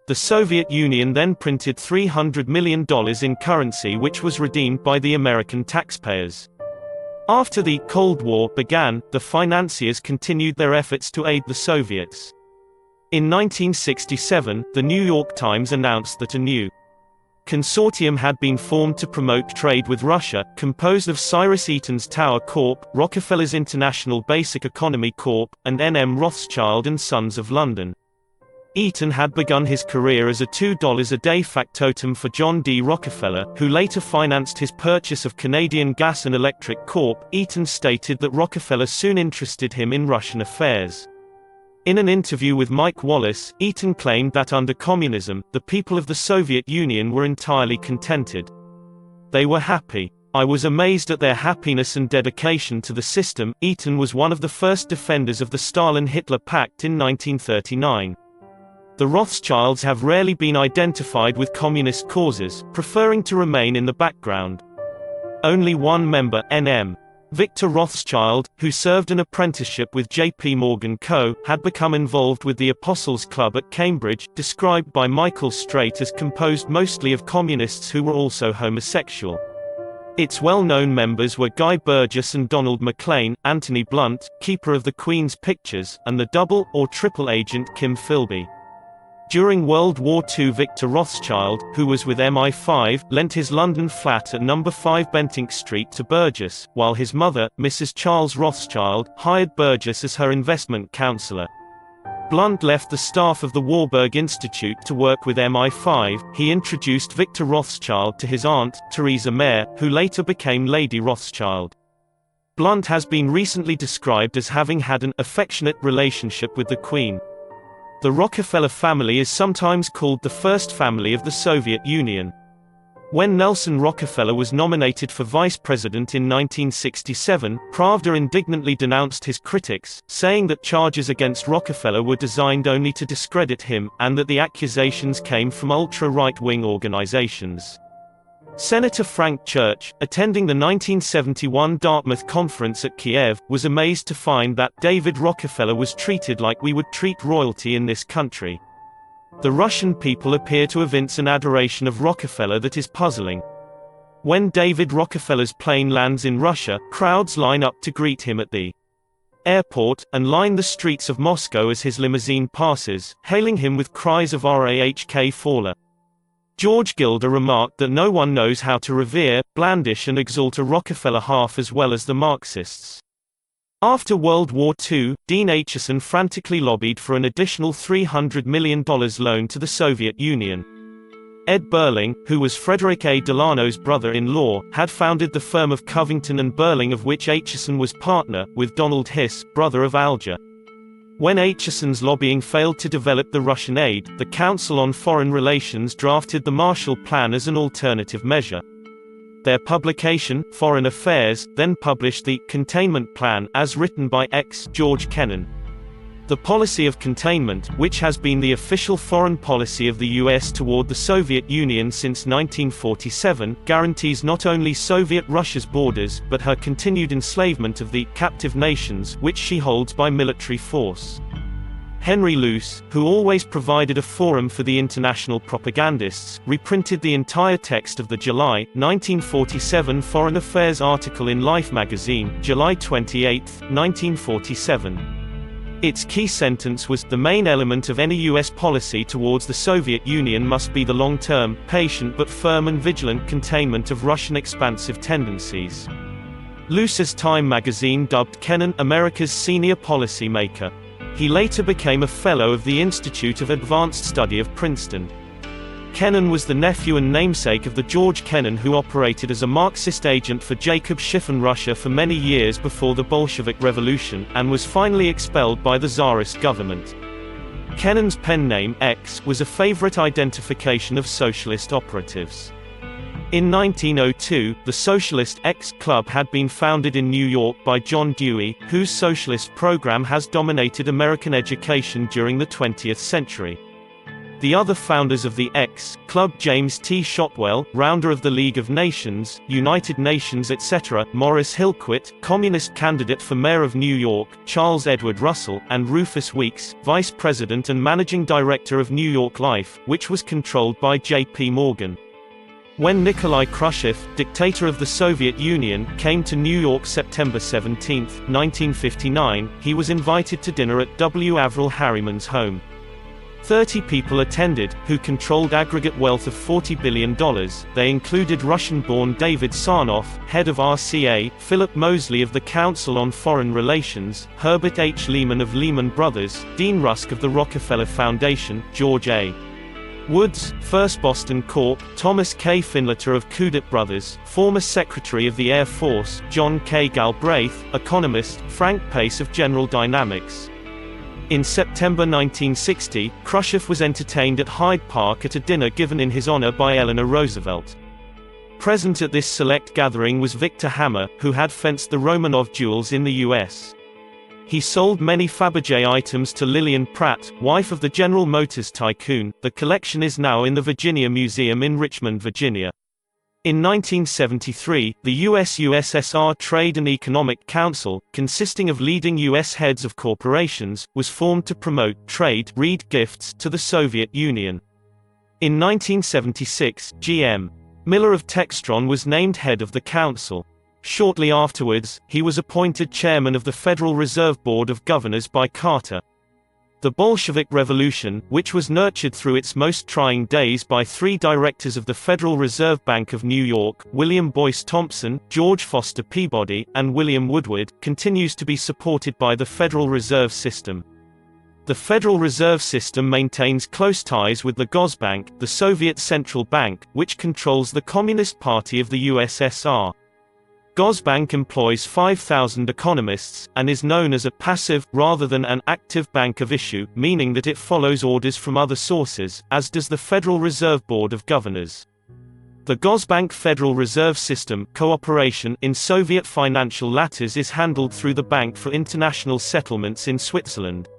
The Soviet Union then printed $300 million in currency which was redeemed by the American taxpayers. After the Cold War began, the financiers continued their efforts to aid the Soviets. In 1967, the New York Times announced that a new consortium had been formed to promote trade with Russia, composed of Cyrus Eaton's Tower Corp., Rockefeller's International Basic Economy Corp., and N.M. Rothschild and Sons of London. Eaton had begun his career as a $2 a day factotum for John D. Rockefeller, who later financed his purchase of Canadian Gas and Electric Corp. Eaton stated that Rockefeller soon interested him in Russian affairs. In an interview with Mike Wallace, Eaton claimed that under communism, the people of the Soviet Union were entirely contented. They were happy. I was amazed at their happiness and dedication to the system. Eaton was one of the first defenders of the Stalin-Hitler Pact in 1939. The Rothschilds have rarely been identified with communist causes, preferring to remain in the background. Only one member, N.M. Victor Rothschild, who served an apprenticeship with J.P. Morgan Co., had become involved with the Apostles Club at Cambridge, described by Michael Straight as composed mostly of communists who were also homosexual. Its well-known members were Guy Burgess and Donald MacLean, Anthony Blunt, keeper of the Queen's Pictures, and the double, or triple agent Kim Philby. During World War II, Victor Rothschild, who was with MI5, lent his London flat at No. 5 Bentinck Street to Burgess, while his mother, Mrs. Charles Rothschild, hired Burgess as her investment counselor. Blunt left the staff of the Warburg Institute to work with MI5. He introduced Victor Rothschild to his aunt, Theresa Mayer, who later became Lady Rothschild. Blunt has been recently described as having had an affectionate relationship with the Queen. The Rockefeller family is sometimes called the first family of the Soviet Union. When Nelson Rockefeller was nominated for vice president in 1967, Pravda indignantly denounced his critics, saying that charges against Rockefeller were designed only to discredit him, and that the accusations came from ultra-right-wing organizations. Senator Frank Church, attending the 1971 Dartmouth Conference at Kiev, was amazed to find that David Rockefeller was treated like we would treat royalty in this country. The Russian people appear to evince an adoration of Rockefeller that is puzzling. When David Rockefeller's plane lands in Russia, crowds line up to greet him at the airport, and line the streets of Moscow as his limousine passes, hailing him with cries of "Rahk Fowler." George Gilder remarked that no one knows how to revere, blandish and exalt a Rockefeller half as well as the Marxists. After World War II, Dean Acheson frantically lobbied for an additional $300 million loan to the Soviet Union. Ed Burling, who was Frederick A. Delano's brother-in-law, had founded the firm of Covington and Burling, of which Acheson was partner, with Donald Hiss, brother of Alger. When Acheson's lobbying failed to develop the Russian aid, the Council on Foreign Relations drafted the Marshall Plan as an alternative measure. Their publication, Foreign Affairs, then published the Containment Plan, as written by George Kennan. The policy of containment, which has been the official foreign policy of the U.S. toward the Soviet Union since 1947, guarantees not only Soviet Russia's borders, but her continued enslavement of the captive nations, which she holds by military force. Henry Luce, who always provided a forum for the international propagandists, reprinted the entire text of the July 1947 Foreign Affairs article in Life magazine, July 28, 1947. Its key sentence was, "The main element of any U.S. policy towards the Soviet Union must be the long-term, patient but firm and vigilant containment of Russian expansive tendencies." Luce's Time magazine dubbed Kennan America's senior policy maker. He later became a Fellow of the Institute of Advanced Study of Princeton. Kennan was the nephew and namesake of the George Kennan who operated as a Marxist agent for Jacob Schiff in Russia for many years before the Bolshevik Revolution, and was finally expelled by the Tsarist government. Kennan's pen name, X, was a favorite identification of socialist operatives. In 1902, the Socialist X Club had been founded in New York by John Dewey, whose socialist program has dominated American education during the 20th century. The other founders of the X Club, James T. Shotwell, rounder of the League of Nations, United Nations etc., Morris Hillquit, communist candidate for mayor of New York, Charles Edward Russell, and Rufus Weeks, vice president and managing director of New York Life, which was controlled by J.P. Morgan. When Nikolai Khrushchev, dictator of the Soviet Union, came to New York September 17, 1959, he was invited to dinner at W. Averell Harriman's home. 30 people attended, who controlled aggregate wealth of $40 billion. They included Russian-born David Sarnoff, head of RCA, Philip Mosley of the Council on Foreign Relations, Herbert H. Lehman of Lehman Brothers, Dean Rusk of the Rockefeller Foundation, George A. Woods, First Boston Corp., Thomas K. Finletter of Kudet Brothers, former Secretary of the Air Force, John K. Galbraith, economist, Frank Pace of General Dynamics. In September 1960, Khrushchev was entertained at Hyde Park at a dinner given in his honor by Eleanor Roosevelt. Present at this select gathering was Victor Hammer, who had fenced the Romanov duels in the U.S. He sold many Fabergé items to Lillian Pratt, wife of the General Motors tycoon. The collection is now in the Virginia Museum in Richmond, Virginia. In 1973, the US-USSR Trade and Economic Council, consisting of leading U.S. heads of corporations, was formed to promote trade read gifts to the Soviet Union. In 1976, G.M. Miller of Textron was named head of the council. Shortly afterwards, he was appointed chairman of the Federal Reserve Board of Governors by Carter. The Bolshevik Revolution, which was nurtured through its most trying days by three directors of the Federal Reserve Bank of New York, William Boyce Thompson, George Foster Peabody, and William Woodward, continues to be supported by the Federal Reserve System. The Federal Reserve System maintains close ties with the Gosbank, the Soviet Central Bank, which controls the Communist Party of the USSR. Gosbank employs 5,000 economists, and is known as a passive, rather than an active bank of issue, meaning that it follows orders from other sources, as does the Federal Reserve Board of Governors. The Gosbank Federal Reserve System cooperation in Soviet financial ladders is handled through the Bank for International Settlements in Switzerland.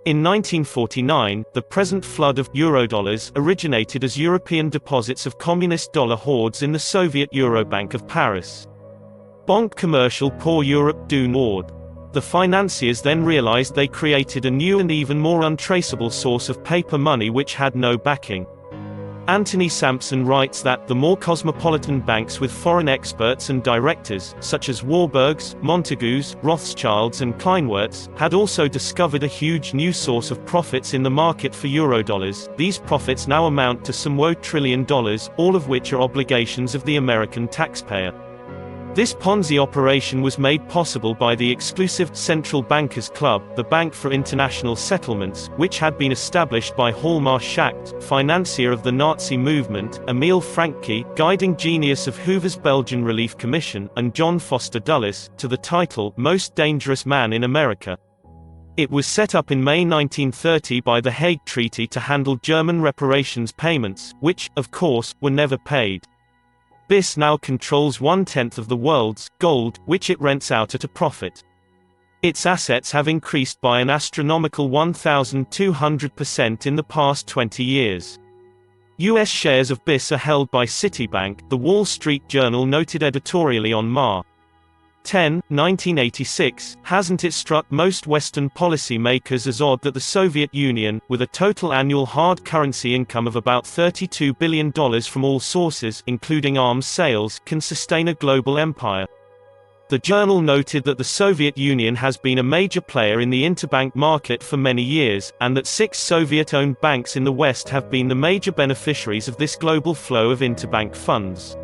In 1949, the present flood of eurodollars originated as European deposits of communist dollar hoards in the Soviet Eurobank of Paris. Banque Commerciale pour Europe du Nord. The financiers then realized they created a new and even more untraceable source of paper money which had no backing. Anthony Sampson writes that the more cosmopolitan banks with foreign experts and directors, such as Warburgs, Montagus, Rothschilds and Kleinwerts, had also discovered a huge new source of profits in the market for eurodollars. These profits now amount to some $1 trillion, all of which are obligations of the American taxpayer. This Ponzi operation was made possible by the exclusive Central Bankers Club, the Bank for International Settlements, which had been established by Hjalmar Schacht, financier of the Nazi movement, Emil Francke, guiding genius of Hoover's Belgian Relief Commission, and John Foster Dulles, to the title Most Dangerous Man in America. It was set up in May 1930 by the Hague Treaty to handle German reparations payments, which, of course, were never paid. BIS now controls 1/10 of the world's gold, which it rents out at a profit. Its assets have increased by an astronomical 1,200% in the past 20 years. U.S. shares of BIS are held by Citibank, the Wall Street Journal noted editorially on Mar. 10, 1986, hasn't it struck most Western policymakers as odd that the Soviet Union, with a total annual hard currency income of about $32 billion from all sources, including arms sales, can sustain a global empire? The journal noted that the Soviet Union has been a major player in the interbank market for many years, and that 6 Soviet-owned banks in the West have been the major beneficiaries of this global flow of interbank funds.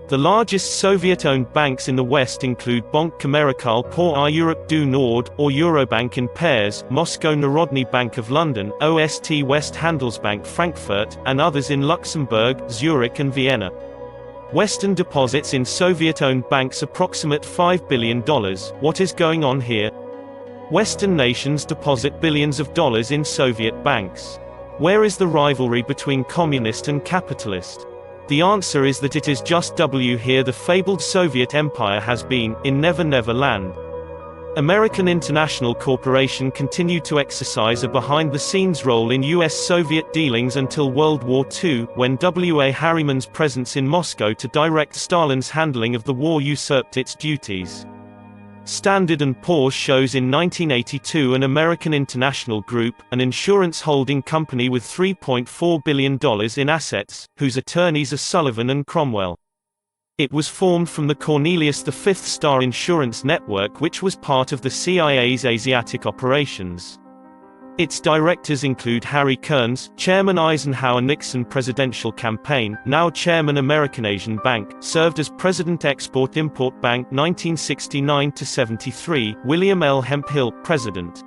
The largest Soviet-owned banks in the West include Bank Komercial pour Europe du Nord, or Eurobank in pairs, Moscow Narodny Bank of London, OST West Handelsbank Frankfurt, and others in Luxembourg, Zurich and Vienna. Western deposits in Soviet-owned banks approximate $5 billion. What is going on here? Western nations deposit billions of dollars in Soviet banks. Where is the rivalry between communist and capitalist? The answer is that it is just here the fabled Soviet Empire has been, in Never Never Land. American International Corporation continued to exercise a behind-the-scenes role in U.S.-Soviet dealings until World War II, when W. A. Harriman's presence in Moscow to direct Stalin's handling of the war usurped its duties. Standard & Poor's shows in 1982 an American International Group, an insurance holding company with $3.4 billion in assets, whose attorneys are Sullivan and Cromwell. It was formed from the Cornelius V Star Insurance Network, which was part of the CIA's Asiatic operations. Its directors include Harry Kearns, Chairman Eisenhower-Nixon Presidential Campaign, now Chairman American Asian Bank, served as President Export-Import Bank 1969–73, William L. Hemphill, President.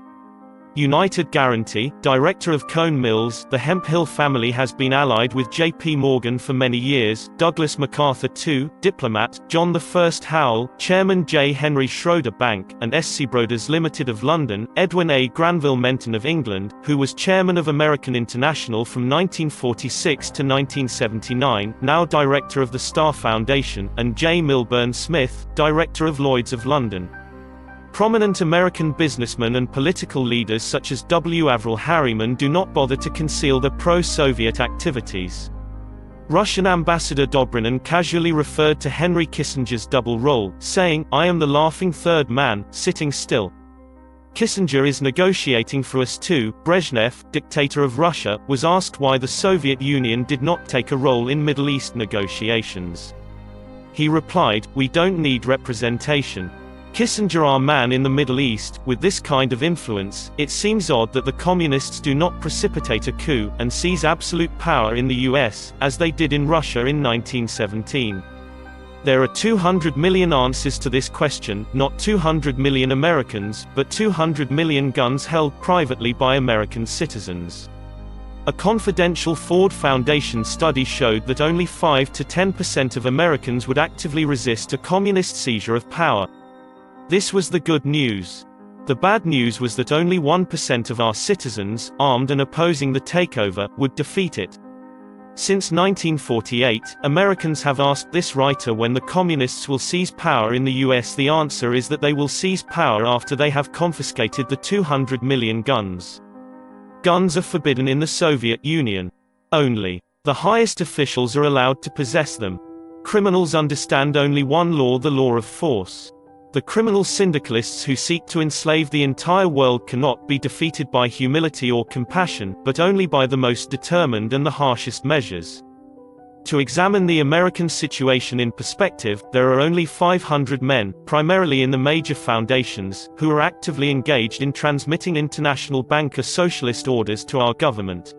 United Guaranty, Director of Cone Mills. The Hemphill family has been allied with J.P. Morgan for many years, Douglas MacArthur II, diplomat, John I Howell, Chairman J. Henry Schroeder Bank, and S.C. Broders Limited of London, Edwin A. Granville Menton of England, who was Chairman of American International from 1946 to 1979, now Director of the Star Foundation, and J. Milburn Smith, Director of Lloyd's of London. Prominent American businessmen and political leaders such as W. Averell Harriman do not bother to conceal their pro-Soviet activities. Russian Ambassador Dobrynin casually referred to Henry Kissinger's double role, saying, "I am the laughing third man, sitting still. Kissinger is negotiating for us too." Brezhnev, dictator of Russia, was asked why the Soviet Union did not take a role in Middle East negotiations. He replied, "We don't need representation. Kissinger our man in the Middle East." With this kind of influence, it seems odd that the Communists do not precipitate a coup, and seize absolute power in the US, as they did in Russia in 1917. There are 200 million answers to this question, not 200 million Americans, but 200 million guns held privately by American citizens. A confidential Ford Foundation study showed that only 5 to 10% of Americans would actively resist a communist seizure of power. This was the good news. The bad news was that only 1% of our citizens, armed and opposing the takeover, would defeat it. Since 1948, Americans have asked this writer when the communists will seize power in the US. The answer is that they will seize power after they have confiscated the 200 million guns. Guns are forbidden in the Soviet Union. Only the highest officials are allowed to possess them. Criminals understand only one law, the law of force. The criminal syndicalists who seek to enslave the entire world cannot be defeated by humility or compassion, but only by the most determined and the harshest measures. To examine the American situation in perspective, there are only 500 men, primarily in the major foundations, who are actively engaged in transmitting international banker socialist orders to our government.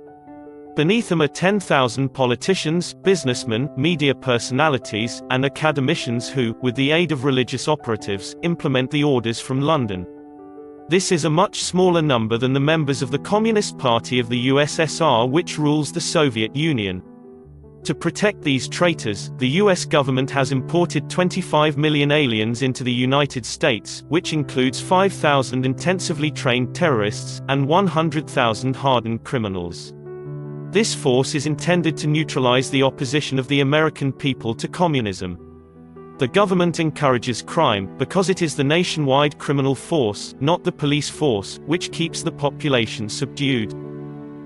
Beneath them are 10,000 politicians, businessmen, media personalities, and academicians who, with the aid of religious operatives, implement the orders from London. This is a much smaller number than the members of the Communist Party of the USSR, which rules the Soviet Union. To protect these traitors, the US government has imported 25 million aliens into the United States, which includes 5,000 intensively trained terrorists, and 100,000 hardened criminals. This force is intended to neutralize the opposition of the American people to communism. The government encourages crime, because it is the nationwide criminal force, not the police force, which keeps the population subdued.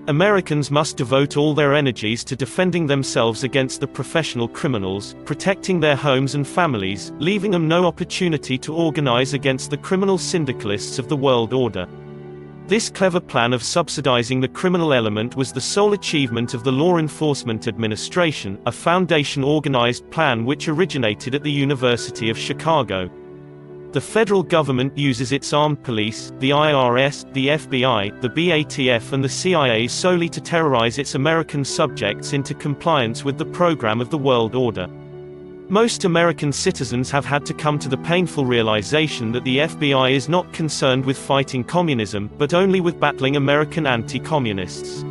Americans must devote all their energies to defending themselves against the professional criminals, protecting their homes and families, leaving them no opportunity to organize against the criminal syndicalists of the world order. This clever plan of subsidizing the criminal element was the sole achievement of the Law Enforcement Administration, a foundation-organized plan which originated at the University of Chicago. The federal government uses its armed police, the IRS, the FBI, the BATF and the CIA solely to terrorize its American subjects into compliance with the program of the world order. Most American citizens have had to come to the painful realization that the FBI is not concerned with fighting communism, but only with battling American anti-communists.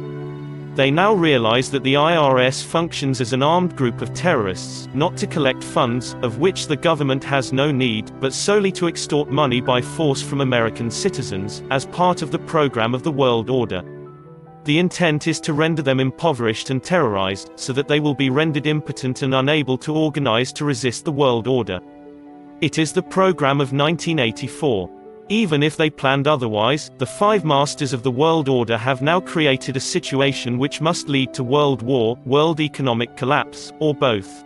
They now realize that the IRS functions as an armed group of terrorists, not to collect funds, of which the government has no need, but solely to extort money by force from American citizens, as part of the program of the world order. The intent is to render them impoverished and terrorized, so that they will be rendered impotent and unable to organize to resist the world order. It is the program of 1984. Even if they planned otherwise, the five masters of the world order have now created a situation which must lead to world war, world economic collapse, or both.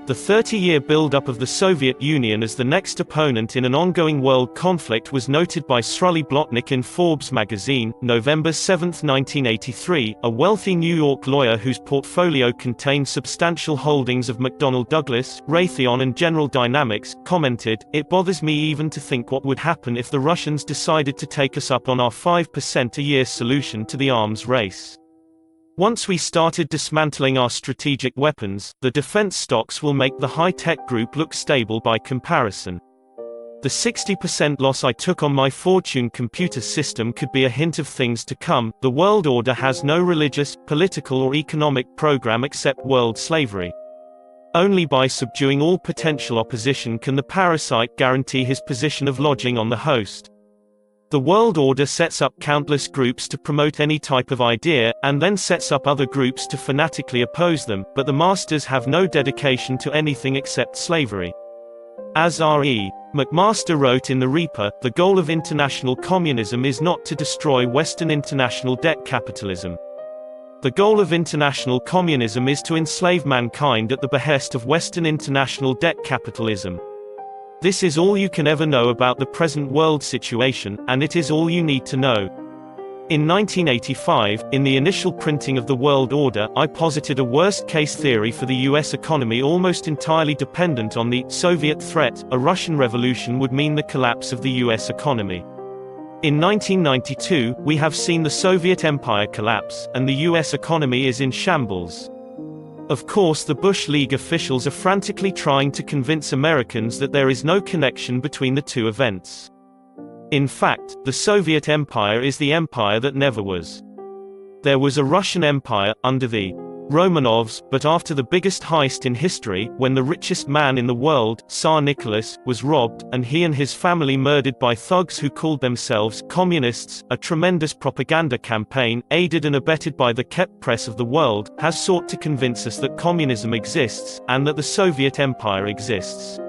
The 30-year build-up of the Soviet Union as the next opponent in an ongoing world conflict was noted by Sruli Blotnick in Forbes magazine, November 7, 1983. A wealthy New York lawyer whose portfolio contained substantial holdings of McDonnell Douglas, Raytheon and General Dynamics, commented, "It bothers me even to think what would happen if the Russians decided to take us up on our 5% a year solution to the arms race. Once we started dismantling our strategic weapons, the defense stocks will make the high-tech group look stable by comparison. The 60% loss I took on my Fortune computer system could be a hint of things to come. The world order has no religious, political or economic program except world slavery. Only by subduing all potential opposition can the parasite guarantee his position of lodging on the host. The world order sets up countless groups to promote any type of idea, and then sets up other groups to fanatically oppose them, but the masters have no dedication to anything except slavery." As R.E. McMaster wrote in The Reaper, the goal of international communism is not to destroy Western international debt capitalism. The goal of international communism is to enslave mankind at the behest of Western international debt capitalism. This is all you can ever know about the present world situation, and it is all you need to know. In 1985, in the initial printing of the World Order, I posited a worst-case theory for the US economy almost entirely dependent on the Soviet threat. A Russian revolution would mean the collapse of the US economy. In 1992, we have seen the Soviet Empire collapse, and the US economy is in shambles. Of course, the Bush League officials are frantically trying to convince Americans that there is no connection between the two events. In fact, the Soviet Empire is the empire that never was. There was a Russian Empire, under the Romanovs, but after the biggest heist in history, when the richest man in the world, Tsar Nicholas, was robbed, and he and his family murdered by thugs who called themselves communists, a tremendous propaganda campaign, aided and abetted by the kept press of the world, has sought to convince us that communism exists, and that the Soviet Empire exists.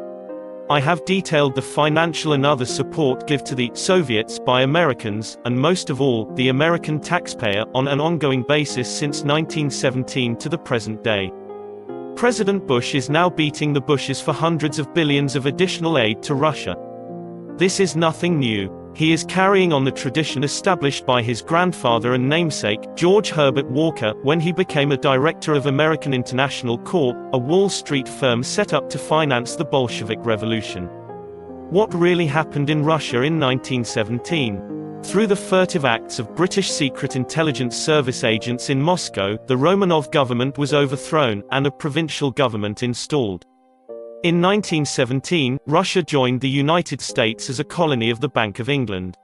I have detailed the financial and other support given to the Soviets by Americans, and most of all, the American taxpayer, on an ongoing basis since 1917 to the present day. President Bush is now beating the Bushes for hundreds of billions of additional aid to Russia. This is nothing new. He is carrying on the tradition established by his grandfather and namesake, George Herbert Walker, when he became a director of American International Corp., a Wall Street firm set up to finance the Bolshevik Revolution. What really happened in Russia in 1917? Through the furtive acts of British Secret Intelligence Service agents in Moscow, the Romanov government was overthrown, and a provincial government installed. In 1917, Russia joined the United States as a colony of the Bank of England.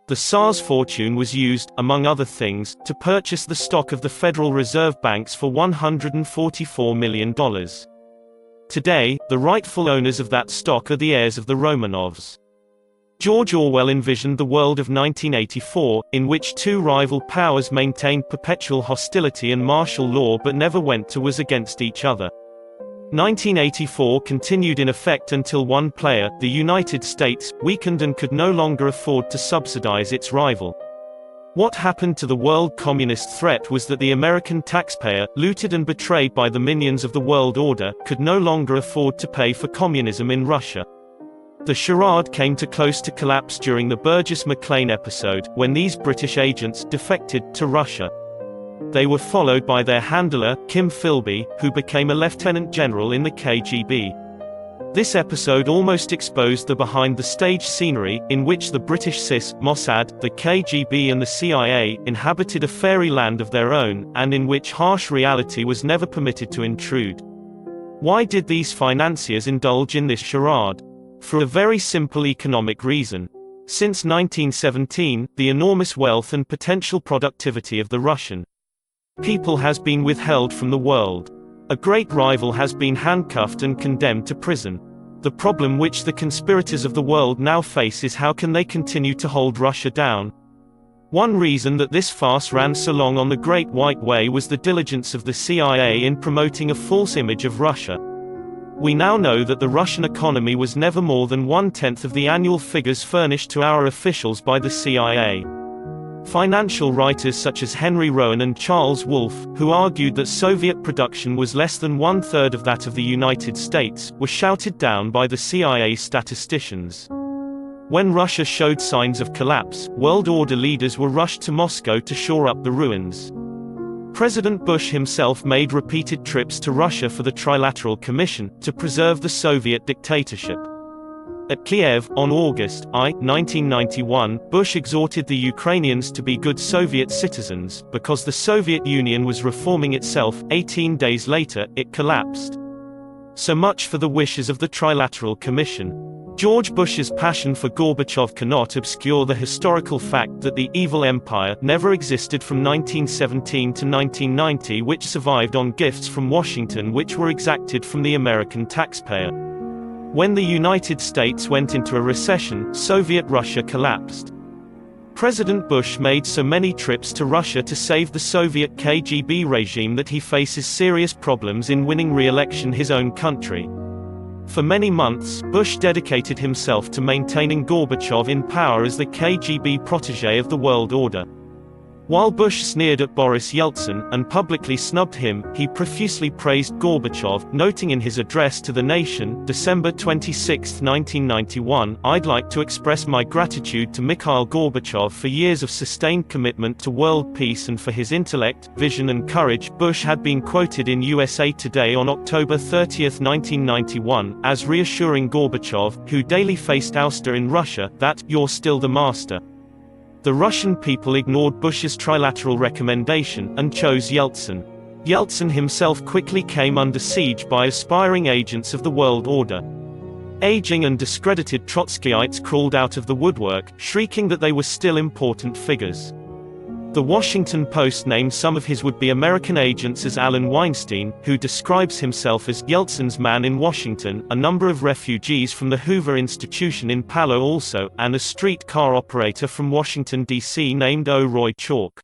The Tsar's fortune was used, among other things, to purchase the stock of the Federal Reserve banks for $144 million. Today, the rightful owners of that stock are the heirs of the Romanovs. George Orwell envisioned the world of 1984, in which two rival powers maintained perpetual hostility and martial law but never went to war against each other. 1984 continued in effect until one player, the United States, weakened and could no longer afford to subsidize its rival. What happened to the world communist threat was that the American taxpayer, looted and betrayed by the minions of the world order, could no longer afford to pay for communism in Russia. The charade came to close to collapse during the Burgess-McClane episode, when these British agents defected to Russia. They were followed by their handler, Kim Philby, who became a lieutenant general in the KGB. This episode almost exposed the behind-the-stage scenery, in which the British SIS, Mossad, the KGB and the CIA, inhabited a fairyland of their own, and in which harsh reality was never permitted to intrude. Why did these financiers indulge in this charade? For a very simple economic reason. Since 1917, the enormous wealth and potential productivity of the Russian people has been withheld from the world. A great rival has been handcuffed and condemned to prison. The problem which the conspirators of the world now face is how can they continue to hold Russia down? One reason that this farce ran so long on the Great White Way was the diligence of the CIA in promoting a false image of Russia. We now know that the Russian economy was never more than 1/10 of the annual figures furnished to our officials by the CIA. Financial writers such as Henry Rowan and Charles Wolfe, who argued that Soviet production was less than 1/3 of that of the United States, were shouted down by the CIA statisticians. When Russia showed signs of collapse, world order leaders were rushed to Moscow to shore up the ruins. President Bush himself made repeated trips to Russia for the Trilateral Commission, to preserve the Soviet dictatorship. At Kiev, on August 1991, Bush exhorted the Ukrainians to be good Soviet citizens, because the Soviet Union was reforming itself. 18 days later, it collapsed. So much for the wishes of the Trilateral Commission. George Bush's passion for Gorbachev cannot obscure the historical fact that the evil empire never existed from 1917 to 1990, which survived on gifts from Washington which were exacted from the American taxpayer. When the United States went into a recession, Soviet Russia collapsed. President Bush made so many trips to Russia to save the Soviet KGB regime that he faces serious problems in winning re-election his own country. For many months, Bush dedicated himself to maintaining Gorbachev in power as the KGB protégé of the world order. While Bush sneered at Boris Yeltsin, and publicly snubbed him, he profusely praised Gorbachev, noting in his address to the nation, December 26, 1991, "I'd like to express my gratitude to Mikhail Gorbachev for years of sustained commitment to world peace and for his intellect, vision and courage." Bush had been quoted in USA Today on October 30, 1991, as reassuring Gorbachev, who daily faced ouster in Russia, that, "You're still the master." The Russian people ignored Bush's trilateral recommendation, and chose Yeltsin. Yeltsin himself quickly came under siege by aspiring agents of the world order. Aging and discredited Trotskyites crawled out of the woodwork, shrieking that they were still important figures. The Washington Post named some of his would-be American agents as Alan Weinstein, who describes himself as Yeltsin's man in Washington, a number of refugees from the Hoover Institution in Palo Alto, and a street car operator from Washington, D.C. named O. Roy Chalk.